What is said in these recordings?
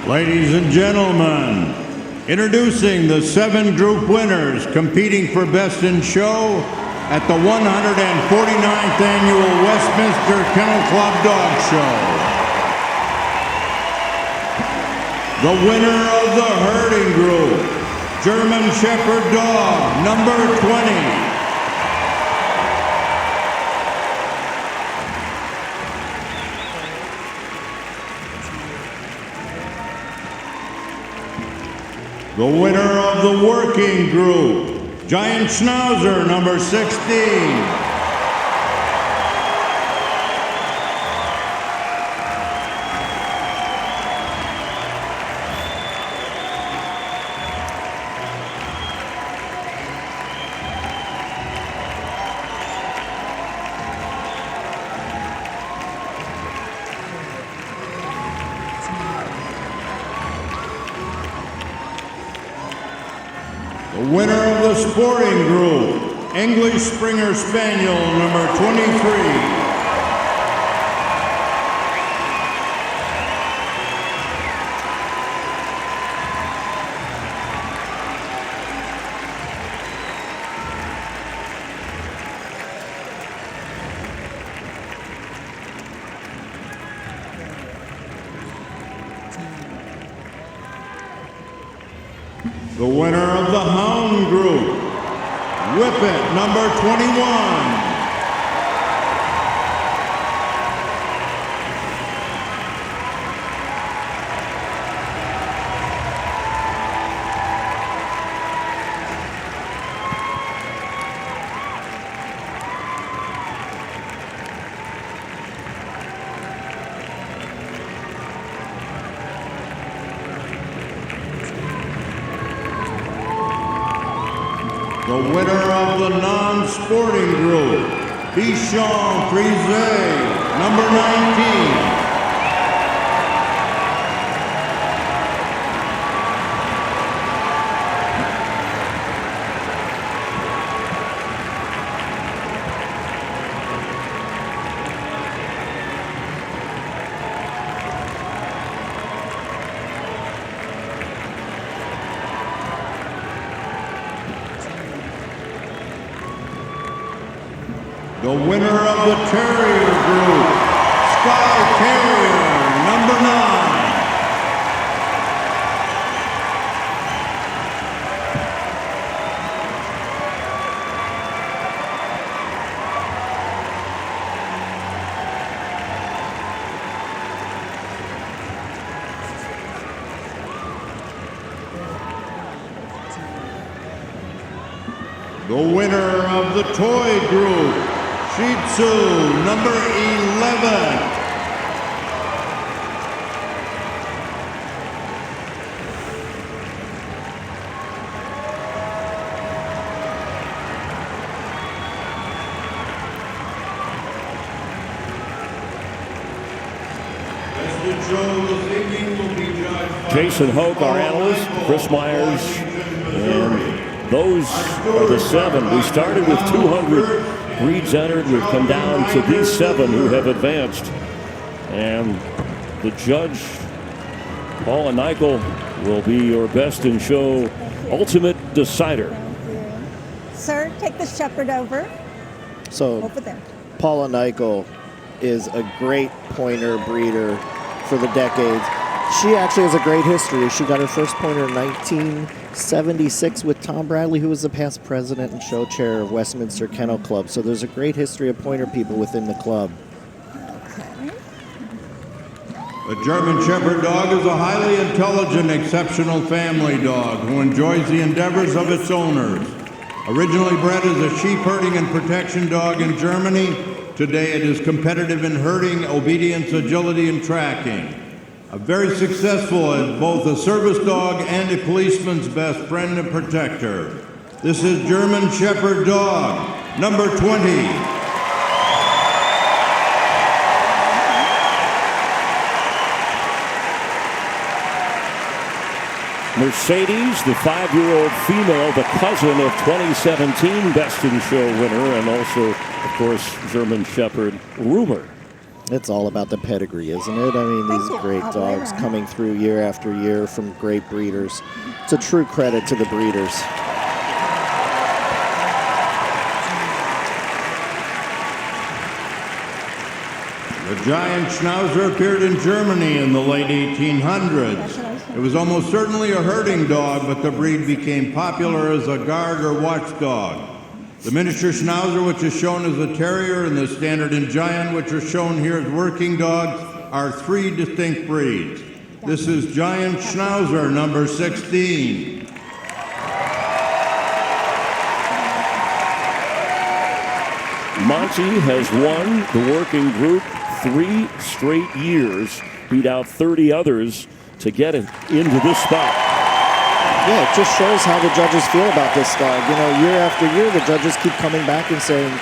Ladies and gentlemen, introducing the 7 group winners competing for Best in Show at the 149th Annual Westminster Kennel Club Dog Show. The winner of the herding group, German Shepherd Dog, number 20. The winner of the working group, Giant Schnauzer, number 16. The winner of the sporting group, English Springer Spaniel, number 23. The winner of the Hound group, Whippet, number 21. The winner of the non-sporting group, Bichon Frise, number 19. The winner of the Terrier group, Sky Terrier, number 9. The winner of the toy group, Shih Tzu, number 11. Jason Hoke, our analyst, Chris Myers, and those are the 7. We started with 200 breeds entered. We've come down to these 7 who have advanced. And the judge, Paula Nichol, will be your Best in Show ultimate decider. Sir, take the shepherd over. So, over there. Paula Nichol is a great pointer breeder for the decades. She actually has a great history. She got her first pointer in 1976 with Tom Bradley, who was the past president and show chair of Westminster Kennel Club. So there's a great history of pointer people within the club. Okay. The German Shepherd dog is a highly intelligent, exceptional family dog who enjoys the endeavors of its owners. Originally bred as a sheep herding and protection dog in Germany, today it is competitive in herding, obedience, agility, and tracking. Very successful as both a service dog and a policeman's best friend and protector. This is German Shepherd Dog, number 20. Mercedes, the 5-year-old female, the cousin of 2017 Best in Show winner, and also, of course, German Shepherd Rumor. It's all about the pedigree, isn't it? I mean, these Thank you. great All the way dogs around. coming through year after year from great breeders. It's a true credit to the breeders. The giant Schnauzer appeared in Germany in the late 1800s. It was almost certainly a herding dog, but the breed became popular as a guard or watchdog. The miniature Schnauzer, which is shown as a Terrier, and the standard and giant, which are shown here as working dogs, are three distinct breeds. This is Giant Schnauzer, number 16. Monty has won the working group 3 straight years, beat out 30 others to get it into this spot. Yeah, it just shows how the judges feel about this dog. You know, year after year, the judges keep coming back and saying,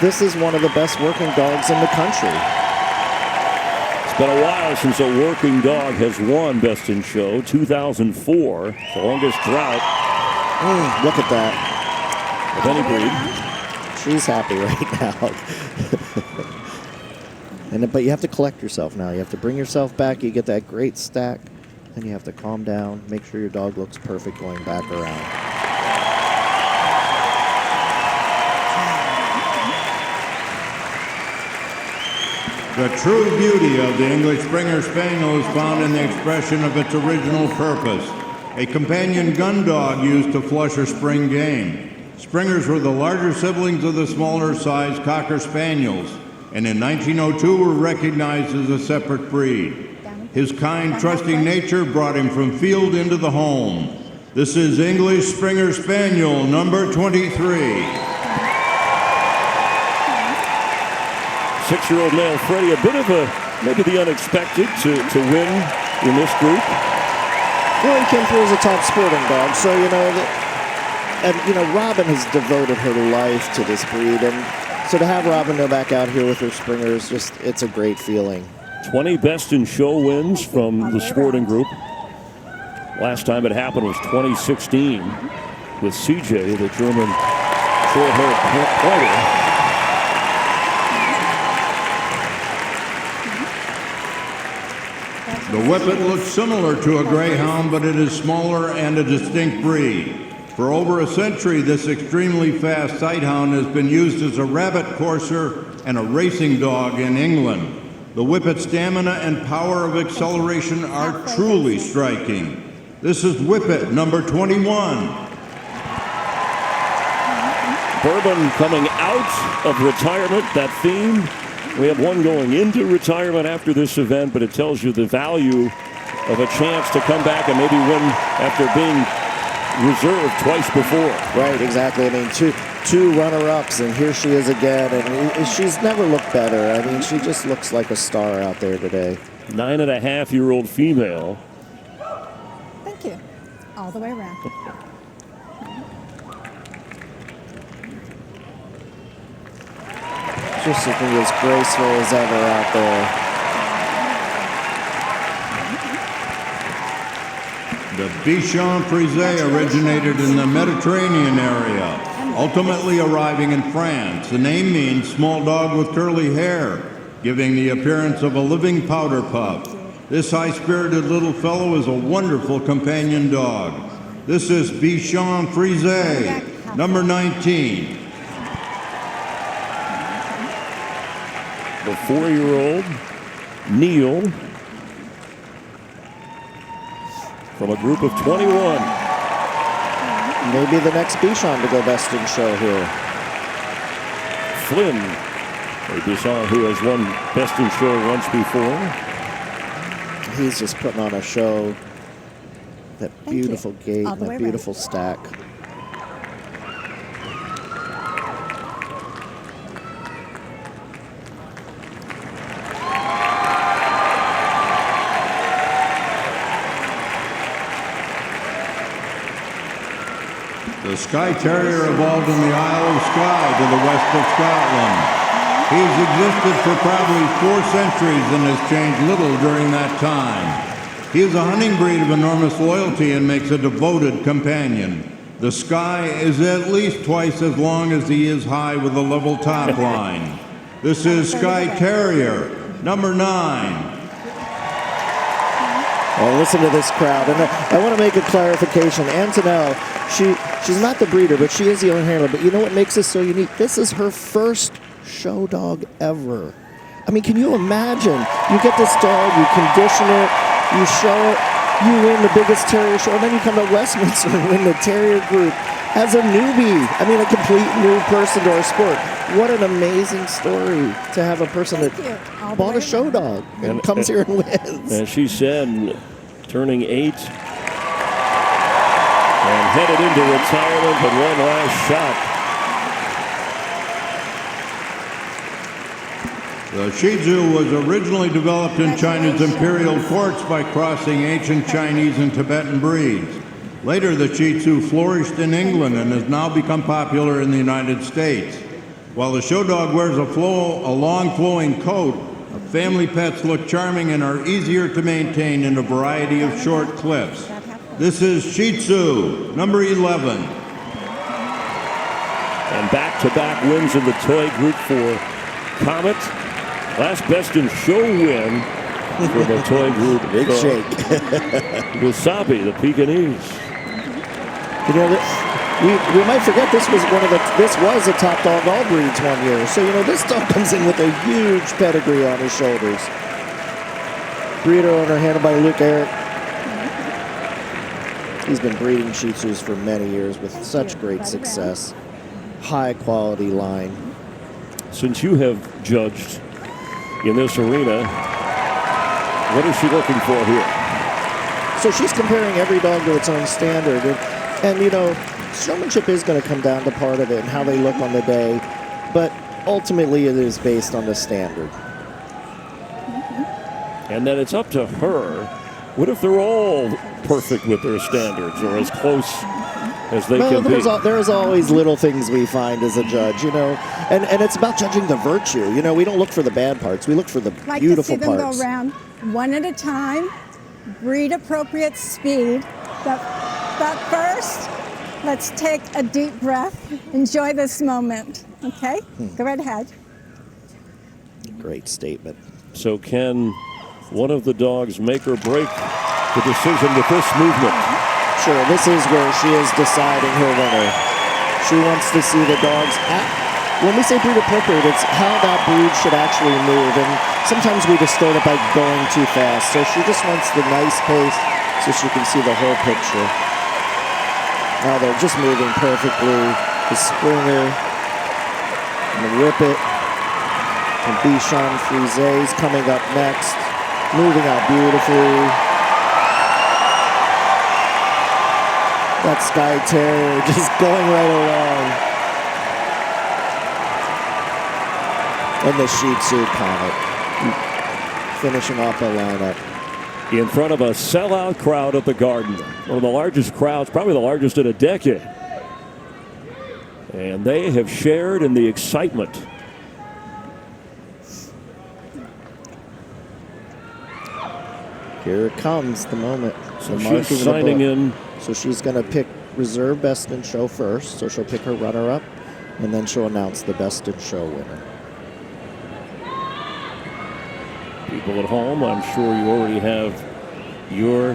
this is one of the best working dogs in the country. It's been a while since a working dog has won Best in Show. 2004, the longest drought Look at that. of any breed. She's happy right now. But you have to collect yourself now. You have to bring yourself back. You get that great stack. Then you have to calm down, make sure your dog looks perfect going back around. The true beauty of the English Springer Spaniel is found in the expression of its original purpose, a companion gun dog used to flush or spring game. Springers were the larger siblings of the smaller sized Cocker Spaniels, and in 1902 were recognized as a separate breed. His kind, trusting nature brought him from field into the home. This is English Springer Spaniel, number 23. 6-year-old male Freddie, a bit of maybe the unexpected to win in this group. Well, he came through as a top sporting dog, so Robin has devoted her life to this breed, and so to have Robin go back out here with her Springers, it's a great feeling. 20 Best in Show wins from the sporting group. Last time it happened was 2016 with CJ, the German short-haired pointer. The Whippet looks similar to a greyhound, but it is smaller and a distinct breed. For over a century, this extremely fast sighthound has been used as a rabbit courser and a racing dog in England. The Whippet's stamina and power of acceleration are truly striking. This is Whippet, number 21. Bourbon coming out of retirement, that theme. We have one going into retirement after this event, but it tells you the value of a chance to come back and maybe win after being reserved twice before. Right, exactly. I mean, two runner-ups, and here she is again, and she's never looked better. I mean, she just looks like a star out there today. 9.5-year-old female. Thank you. All the way around. Just looking as graceful as ever out there. The Bichon Frise originated in the Mediterranean area, ultimately arriving in France. The name means small dog with curly hair, giving the appearance of a living powder puff. This high-spirited little fellow is a wonderful companion dog. This is Bichon Frise, number 19. The 4-year-old Neil from a group of 21. Maybe the next Bichon to go Best in Show here. Flynn, a Bichon who has won Best in Show once before. He's just putting on a show. That beautiful gait All and the way that around. beautiful stack. The Skye Terrier evolved in the Isle of Skye to the west of Scotland. He has existed for probably 4 centuries and has changed little during that time. He is a hunting breed of enormous loyalty and makes a devoted companion. The Skye is at least twice as long as he is high with a level top line. This is Skye Terrier, number 9. Well, listen to this crowd. And I want to make a clarification. Antonelle, she's not the breeder, but she is the owner handler. But you know what makes this so unique? This is her first show dog ever. I mean, can you imagine? You get this dog, you condition it, you show it, you win the biggest Terrier show, and then you come to Westminster and win the Terrier group as a newbie. I mean, a complete new person to our sport. What an amazing story to have a person that bought a show dog and comes here and wins. And she said, turning 8 and headed into retirement, but one last shot. The Shih Tzu was originally developed in China's imperial courts by crossing ancient Chinese and Tibetan breeds. Later, the Shih Tzu flourished in England and has now become popular in the United States. While the show dog wears a long flowing coat, family pets look charming and are easier to maintain in a variety of short clips. This is Shih Tzu, number 11. And back-to-back wins in the toy group for Comet. Last best in show win for the toy group. Big shake. Wasabi, the Pekingese. You know, we might forget this was a top dog all breeds one year. So you know this dog comes in with a huge pedigree on his shoulders. Breeder owner handled by Luke Eric. He's been breeding Shih Tzus for many years with such great success. High quality line. Since you have judged in this arena, what is she looking for here? So she's comparing every dog to its own standard. And you know, showmanship is going to come down to part of it and how they look on the day. But ultimately, it is based on the standard. And then it's up to her. What if they're all perfect with their standards or as close as they can be? There's always little things we find as a judge, you know. And it's about judging the virtue. You know, we don't look for the bad parts. We look for the beautiful parts. Like to see them go around one at a time, breed appropriate speed. But first, let's take a deep breath. Enjoy this moment, okay? Go right ahead. Great statement. So can one of the dogs make or break the decision with this movement? Sure, this is where she is deciding her winner. She wants to see the dogs when we say breed appropriate, it's how that breed should actually move. And sometimes we distort it by going too fast. So she just wants the nice pace so she can see the whole picture. Now they're just moving perfectly. The Springer and the Whippet and Bichon Frise is coming up next. Moving out beautifully. That Sky Terrier just going right along. And the Shih Tzu Comet finishing off the lineup. In front of a sellout crowd at the Garden. One of the largest crowds, probably the largest in a decade. And they have shared in the excitement. Here it comes, the moment. So she's signing in. So she's going to pick reserve best in show first. So she'll pick her runner-up, and then she'll announce the best in show winner. People at home, I'm sure you already have your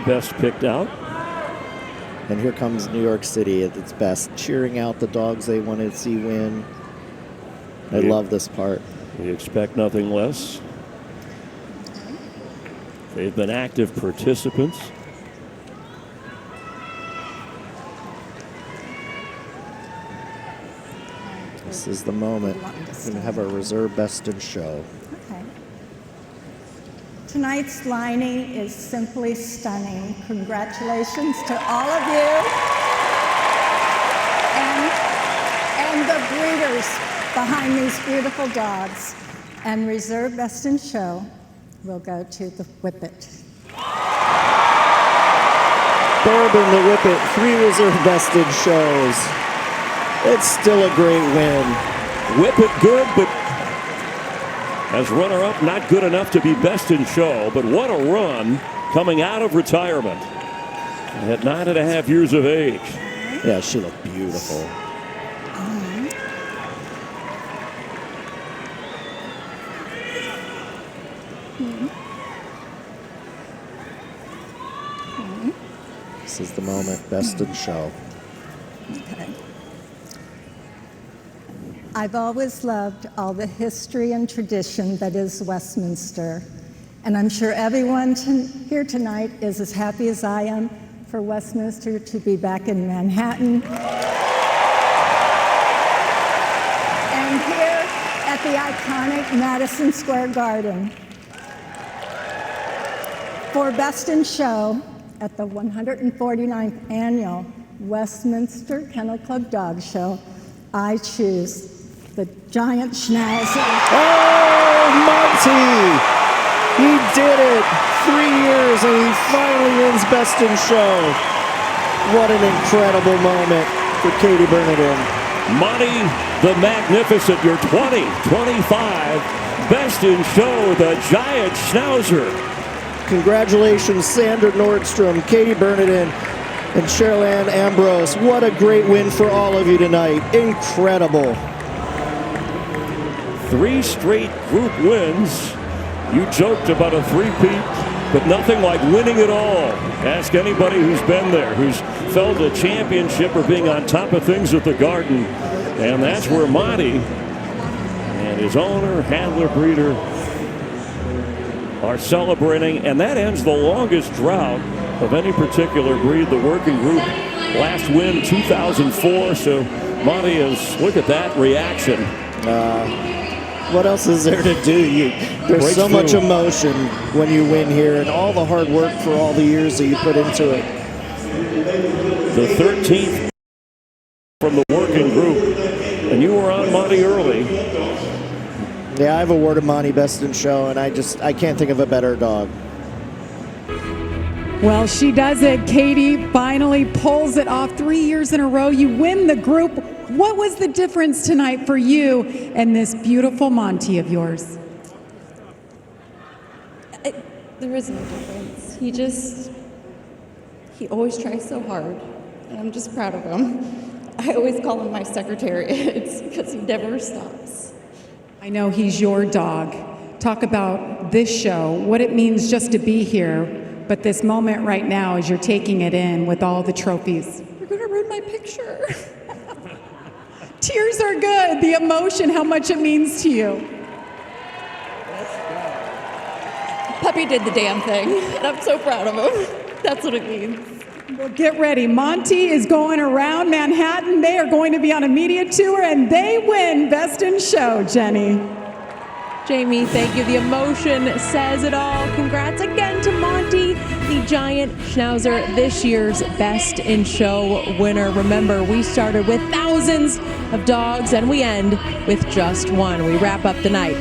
best picked out. And here comes New York City at its best, cheering out the dogs they want to see win. I love this part. We expect nothing less. They've been active participants. This is the moment. We're going to have our reserve best in show. Okay. Tonight's lining is simply stunning. Congratulations to all of you. And the breeders behind these beautiful dogs. And reserve best in show will go to the Whippet. Bourbon, the Whippet, 3 reserve best in shows. It's still a great win. Whippet good, but as runner-up, not good enough to be best in show. But what a run coming out of retirement at 9.5 years of age. Yeah, she looked beautiful. This is the moment, best in show. Okay. I've always loved all the history and tradition that is Westminster, and I'm sure everyone here tonight is as happy as I am for Westminster to be back in Manhattan. And here at the iconic Madison Square Garden for Best in Show at the 149th Annual Westminster Kennel Club Dog Show, I choose the giant Schnauzer. Oh, Monty! He did it! 3 years and he finally wins Best in Show. What an incredible moment for Katie Bernardin. Monty the Magnificent, your 2025 Best in Show, the giant Schnauzer. Congratulations, Sandra Nordstrom, Katie Bernardin, and Cheryl Ann Ambrose. What a great win for all of you tonight. Incredible. 3 straight group wins. You joked about a three-peat, but nothing like winning it all. Ask anybody who's been there, who's felt a championship or being on top of things at the Garden. And that's where Monty and his owner, handler, breeder are celebrating. And that ends the longest drought of any particular breed. The working group last win 2004. So Monty is, look at that reaction. What else is there to do? There's so much emotion when you win here, and all the hard work for all the years that you put into it. The 13th from the working group, and you were on Monty early. Yeah, I've awarded Monty Best in Show, and I can't think of a better dog. Well, she does it. Katie finally pulls it off 3 years in a row. You win the group. What was the difference tonight for you and this beautiful Monty of yours? There is no difference. He always tries so hard, and I'm just proud of him. I always call him my secretariat. It's because he never stops. I know he's your dog. Talk about this show, what it means just to be here, but this moment right now as you're taking it in with all the trophies. You're going to ruin my picture. Tears are good. The emotion, how much it means to you. Puppy did the damn thing, and I'm so proud of him. That's what it means. Well, get ready. Monty is going around Manhattan. They are going to be on a media tour, and they win Best in Show, Jenny. Jamie, thank you. The emotion says it all. Congrats again to Monty, the giant Schnauzer, this year's Best in Show winner. Remember, we started with thousands of dogs, and we end with just one. We wrap up the night.